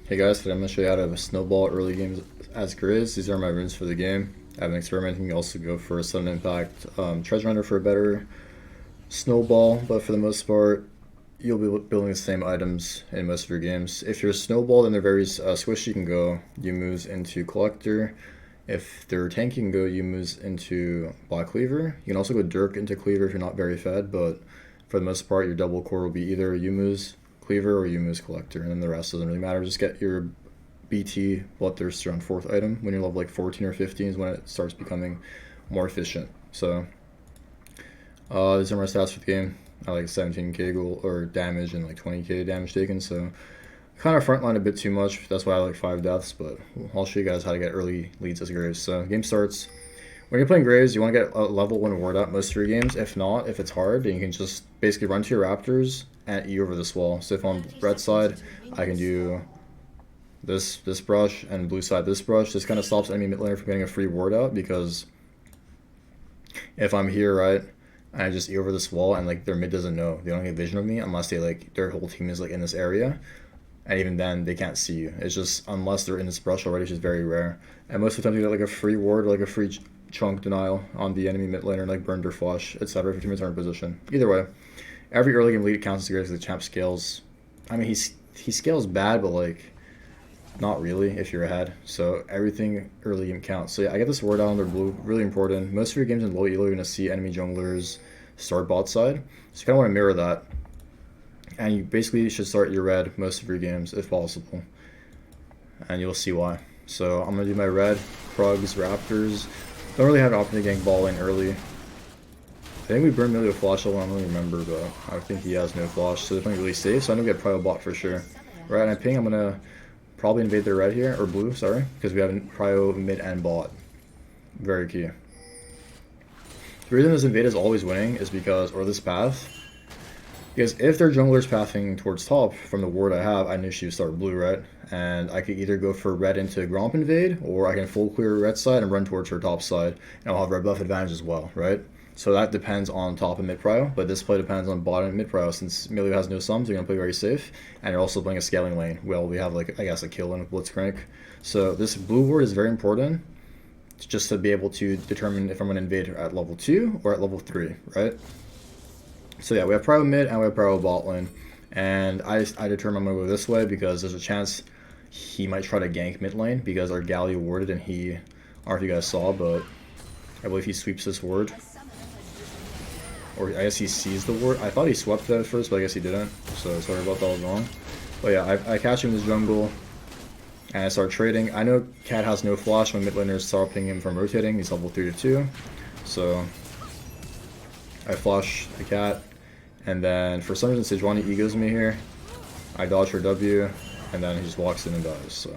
Hey guys, today I'm going to show you how to have a snowball early games as Grizz. These are my runes for the game. I've been experimenting. You can also go for a sudden impact treasure hunter for a better snowball, but for the most part, you'll be building the same items in most of your games. If you're a snowball, then they're very squishy. You can go moves into collector. If they're tanky, you can go moves into black cleaver. You can also go dirk into cleaver if you're not very fed, but for the most part, your double core will be either moves cleaver or moves collector, and then the rest doesn't really matter. Just get your BT bloodthirster on 4th item. When you're level like 14 or 15 is when it starts becoming more efficient. So these are my stats for the game. I like 17k goal or damage and like 20k damage taken, so kind of frontline a bit too much. That's why I like 5 deaths, but I'll show you guys how to get early leads as Graves. So game starts. When you're playing Graves, you want to get a level 1 ward up most of your games. If not, if it's hard, then you can just basically run to your Raptors and E over this wall. So if I'm red side, I can do this brush, and blue side this brush. This kind of stops enemy mid laner from getting a free ward out, because if I'm here, right, and I just E over this wall and like their mid doesn't know, they don't get vision of me unless they like their whole team is like in this area, and even then they can't see you. It's just unless they're in this brush already, which is very rare. And most of the time you get like a free ward or like a free chunk denial on the enemy mid laner, like burned or flush, etc. if your teammates aren't in position. Either way, every early game lead counts as great as the champ scales. I mean, he scales bad, but like not really if you're ahead. So everything early game counts. So yeah, I get this ward out on their blue, really important. Most of your games in low elo, you're gonna see enemy junglers start bot side. So you kind of want to mirror that, and you basically should start your red most of your games if possible, and you'll see why. So I'm gonna do my red, Krugs, Raptors. Don't really have an option to gank ball in early. I think we burned Millie with flash level, I don't really remember, but I think he has no flash, so they're playing really safe, so I know we get prio bot for sure. Right, and I ping, I'm gonna probably invade their red here, or blue, sorry, because we have prio mid and bot. Very key. The reason this invade is always winning is because, or this path, because if their jungler's pathing towards top from the ward I have, I initially start blue, right? And I could either go for red into Gromp invade, or I can full clear red side and run towards her top side, and I'll have red buff advantage as well, right? So that depends on top and mid prio, but this play depends on bottom and mid prio. Since Milio has no sums, you're gonna play very safe, and you're also playing a scaling lane. Well, we have like, I guess, a kill and a blitzcrank. So this blue ward is very important, just to be able to determine if I'm gonna invade at level 2 or at level 3, right? So yeah, we have prio mid and we have prio bot lane, and I determine I'm gonna go this way because there's a chance he might try to gank mid lane because our Galio warded, and he, I don't know if you guys saw, but I believe he sweeps this ward. Or I guess he sees the ward. I thought he swept that at first, but I guess he didn't. So sorry about that, I was wrong. But yeah, I catch him in this jungle, and I start trading. I know Cat has no flash when mid laners start pinging him from rotating. He's level 3 to 2. So I flash the Cat, and then for some reason Sejuani egos me here. I dodge her W, and then he just walks in and dies. So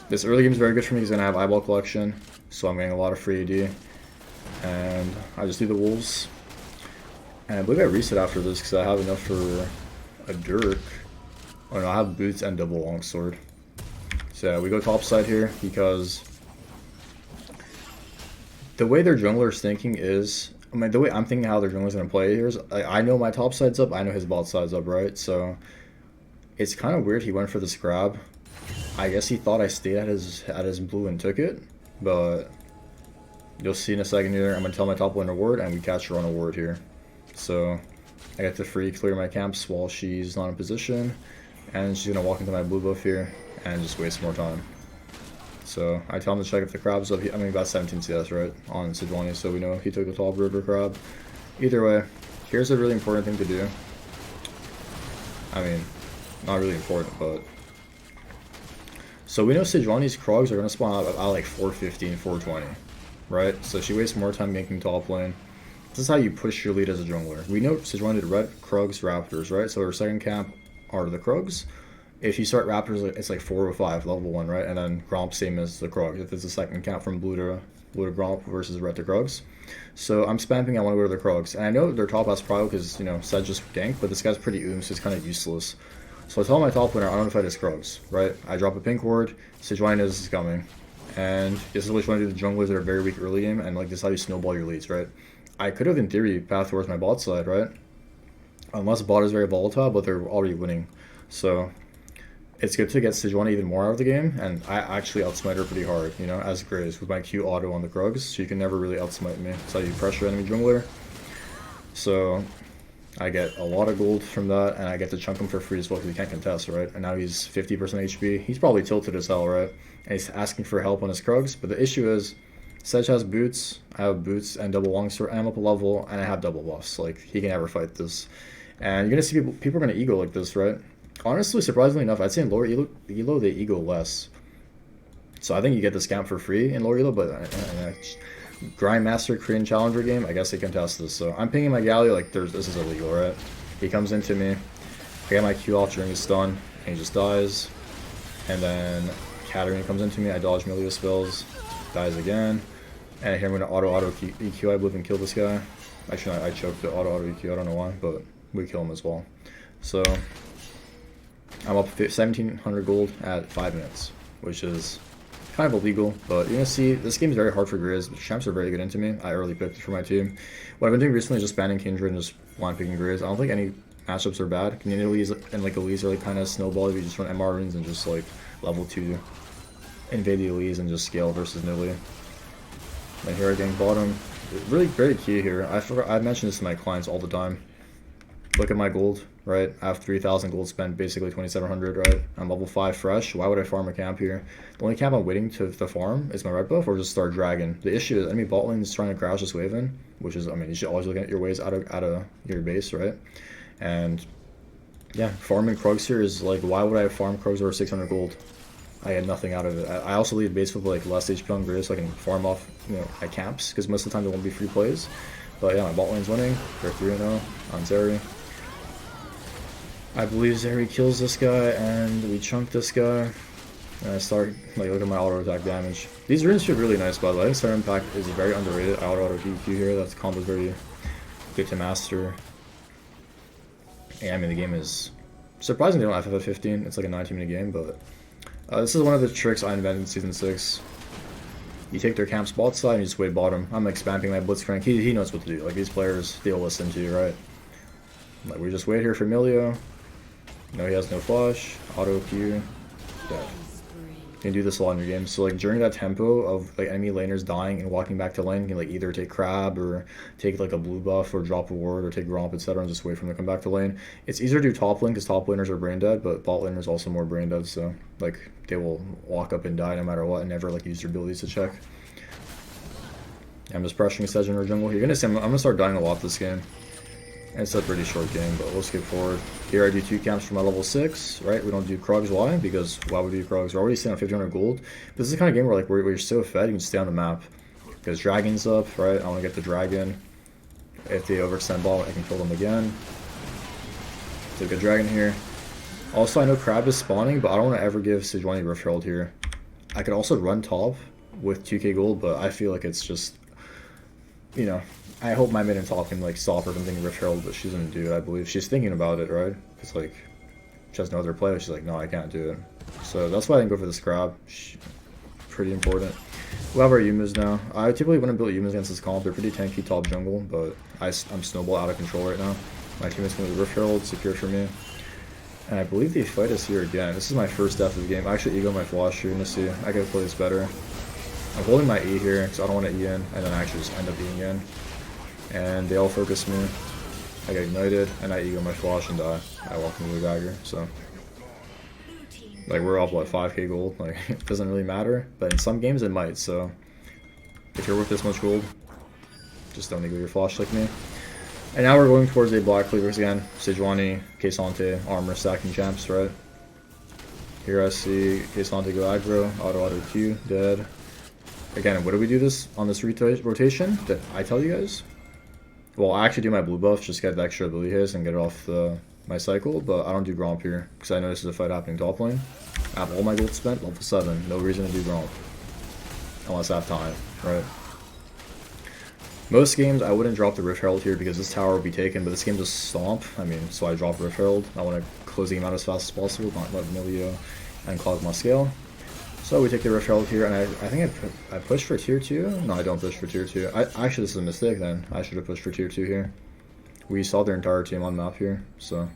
this early game is very good for me. He's gonna have eyeball collection, so I'm getting a lot of free AD. And I just do the wolves, and I believe I reset after this because I have enough for a dirk. Oh no, I have boots and double longsword. So yeah, we go top side here because the way their jungler's thinking is, I mean, the way I'm thinking how their jungler's gonna play here is, I know my top side's up, I know his bot side's up, right? So it's kind of weird he went for this grab. I guess he thought I stayed at his blue and took it, but you'll see in a second here. I'm going to tell my top laner ward, and we catch her on a ward here. So I get to free clear my camps while she's not in position, and she's going to walk into my blue buff here and just waste more time. So I tell him to check if the crab's up. I mean, about 17 CS, right, on Sejuani, so we know he took the top river crab. Either way, here's a really important thing to do. I mean, not really important, but so we know Sejuani's Krogs are going to spawn out at like 415, 420. Right, so she wastes more time ganking top lane. This is how you push your lead as a jungler. We know Sejuani did red, Krugs, Raptors, right? So her second camp are the Krugs. If you start Raptors, it's like 4 or 5, level 1, right? And then Gromp, same as the Krugs. If it's a second camp from blue to Gromp versus red to Krugs. So I'm spamming, I want to go to the Krugs. And I know their top has prio because, you know, Sed just ganked, but this guy's pretty so it's kind of useless. So I tell my top laner, I don't know if I just Krugs, right? I drop a pink ward, Sejuani knows it's coming. And this is what you want to do. The junglers that are very weak early game, and like this is how you snowball your leads, right? I could have in theory path towards my bot side, right? Unless bot is very volatile, but they're already winning. So it's good to get Sejuani even more out of the game, and I actually outsmite her pretty hard, you know, as Grizz with my Q auto on the Krugs, so you can never really outsmite me. That's how you pressure enemy jungler. So I get a lot of gold from that, and I get to chunk him for free as well because he can't contest, right? And now he's 50% HP. He's probably tilted as hell, right? And he's asking for help on his Krugs, but the issue is Sedge has boots, I have boots and double longsword, and I'm up a level, and I have double buffs. Like, he can never fight this. And you're gonna see people are gonna ego like this, right? Honestly, surprisingly enough, I'd say in lower elo they ego less. So I think you get the scamp for free in lower elo, but Grindmaster Korean Challenger game, I guess they contest this. So I'm pinging my Galley like this is illegal, right? He comes into me, I get my Q off during his stun, and he just dies. And then Katarina comes into me, I dodge Milio spells, dies again. And here I'm gonna auto EQ, I believe, and kill this guy. Actually, I choked the auto EQ, I don't know why, but we kill him as well. So I'm up 1700 gold at 5 minutes, which is kind of illegal, but you're gonna see this game is very hard for Grizz, but champs are very good into me. I early picked it for my team. What I've been doing recently is just banning Kindred and just blind picking Grizz. I don't think any matchups are bad. Communities and like elites are like kind of snowball if you just run MR runes and just like level 2 invade the elites and just scale versus Nilly. And here I gang bottom. Really very key here. I mention this to my clients all the time. Look at my gold, right? I have 3,000 gold spent, basically 2,700, right? I'm level 5 fresh. Why would I farm a camp here? The only camp I'm waiting to farm is my red buff or just start dragon. The issue is enemy bot lane is trying to crouch this wave in, which is, I mean, you should always look at your ways out of your base, right? And yeah, farming Krugs here is like, why would I farm Krugs over 600 gold? I get nothing out of it. I also leave base with like less HP on Grizz so I can farm off, you know, at camps, because most of the time there won't be free plays. But yeah, my bot lane's winning. They're 3-0 on Zeri. I believe Zeri kills this guy, and we chunk this guy. And I start, like, look at my auto attack damage. These runes feel really nice, by the way. I think Sudden Impact is very underrated. Auto EQ here, that combo is very good to master. Yeah, I mean, the game is surprisingly they don't have FF15. It's like a 19-minute game, but this is one of the tricks I invented in Season 6. You take their camp spot side and you just wait bottom. I'm like spamming my Blitzcrank. He knows what to do. Like, these players, they'll listen to you, right? Like, we just wait here for Milio. No, he has no flash. Auto Q. Dead. You can do this a lot in your game. So like during that tempo of like enemy laners dying and walking back to lane, you can like either take crab or take like a blue buff or drop a ward or take romp, etc. and just wait for them to come back to lane. It's easier to do top lane because top laners are brain dead, but bot laners also more brain dead. So like they will walk up and die no matter what and never like use their abilities to check. I'm just pressuring Sedge in our jungle. You're gonna see I'm gonna start dying a lot this game. And it's a pretty short game, but we'll skip forward. Here I do 2 camps for my level 6, right? We don't do Krugs. Why? Because why would we do Krugs? We're already sitting on 1,500 gold. But this is the kind of game where like where you're so fed, you can stay on the map. Because Dragon's up, right? I want to get the Dragon. If they overextend ball, I can kill them again. Take a Dragon here. Also, I know Crab is spawning, but I don't want to ever give Sejuani Rift Herald here. I could also run top with 2k gold, but I feel like it's just, you know, I hope my mid and top can like stop her from thinking Rift Herald, but she doesn't do it, I believe. She's thinking about it, right? It's like, she has no other play, she's like, no, I can't do it. So that's why I didn't go for this grab. Pretty important. We'll have our Yumas now. I typically wouldn't build Yumas against this comp. They're pretty tanky top jungle, but I'm Snowball out of control right now. My teammate's going to Rift Herald, secure for me. And I believe they fight us here again. This is my first death of the game. I actually ego my flash here, to see. I gotta play this better. I'm holding my E here, because I don't want to E in, and then I actually just end up Eing in. And they all focus me. I get ignited, and I ego my flash and die. I walk into the dagger, so. Like, we're off, what, 5k gold? Like, it doesn't really matter, but in some games it might, so. If you're worth this much gold, just don't ego your flash like me. And now we're going towards a Black Cleavers again. Sejuani, K'Sante, armor stacking champs, right? Here I see K'Sante go aggro, auto Q, dead. Again, what do we do this on this rotation? Did I tell you guys? Well, I actually do my blue buff, just get the extra ability hits and get it off my cycle, but I don't do Gromp here, because I know this is a fight happening top lane. I have all my gold spent, level 7, no reason to do Gromp. Unless I have time, right? Most games, I wouldn't drop the Rift Herald here because this tower will be taken, but this game just stomp. I mean, so I drop Rift Herald. I want to close the game out as fast as possible, not let Milio and clog my scale. So we take the Rift Herald here, and I think I push for tier 2? No, I don't push for tier 2. Actually, this is a mistake then. I should have pushed for tier 2 here. We saw their entire team on map here, so.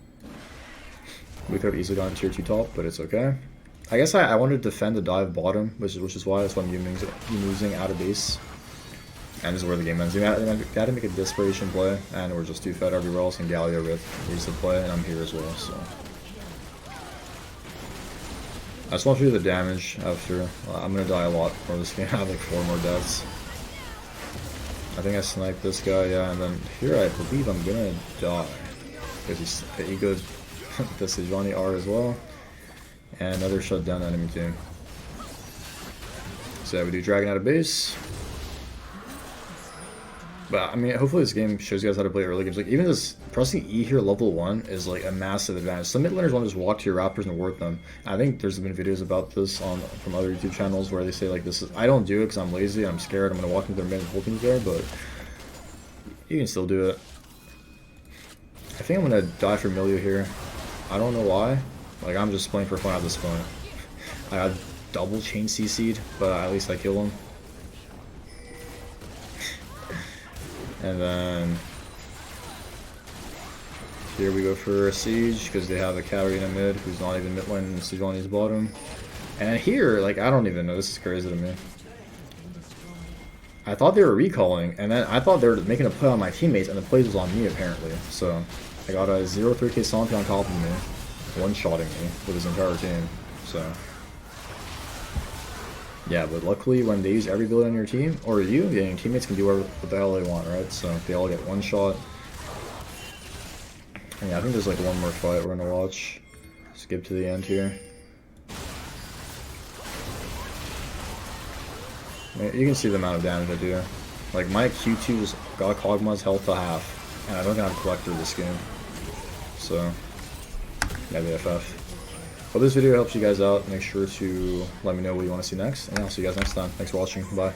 We could have easily gone tier 2 top, but it's okay. I guess I wanted to defend the dive bottom, which is why that's why I'm using out of base. And this is where the game ends. You had to make a desperation play, and we're just too fed everywhere else, and Galio Rift needs to play, and I'm here as well, so. I just want to do the damage after. I'm going to die a lot more this game. I have like 4 more deaths. I think I sniped this guy, yeah, and then here I believe I'm going to die. Because he goes the Sejuani R as well. And another shutdown enemy team. So yeah, we do Dragon out of base. But I mean, hopefully this game shows you guys how to play early games. Like even this pressing E here level 1 is like a massive advantage. Some mid laners want to just walk to your Raptors and ward them. I think there's been videos about this from other YouTube channels where they say like this is. I don't do it because I'm lazy. I'm scared. I'm gonna walk into their mid and hold things there, but you can still do it. I think I'm gonna die for Milio here. I don't know why. Like I'm just playing for fun at this point. I got double chain CC'd, but at least I kill him. And then here we go for a siege because they have a Katarina mid who's not even mid lane and Sejuani's bottom. And here, like I don't even know, this is crazy to me. I thought they were recalling, and then I thought they were making a play on my teammates, and the play was on me apparently. So I got a 0-3k Santi on top of me, one-shotting me with his entire team. So yeah, but luckily when they use every build on your team, or you, yeah, your teammates can do what the hell they want, right? So they all get one shot. And yeah, I think there's like one more fight we're gonna watch. Skip to the end here. You can see the amount of damage I do. Like my Q2 just got Kog'Maw's health to half, and I don't think I have Collector this game. So yeah, the FF. Hope this video helps you guys out. Make sure to let me know what you want to see next, and I'll see you guys next time. Thanks for watching. Bye.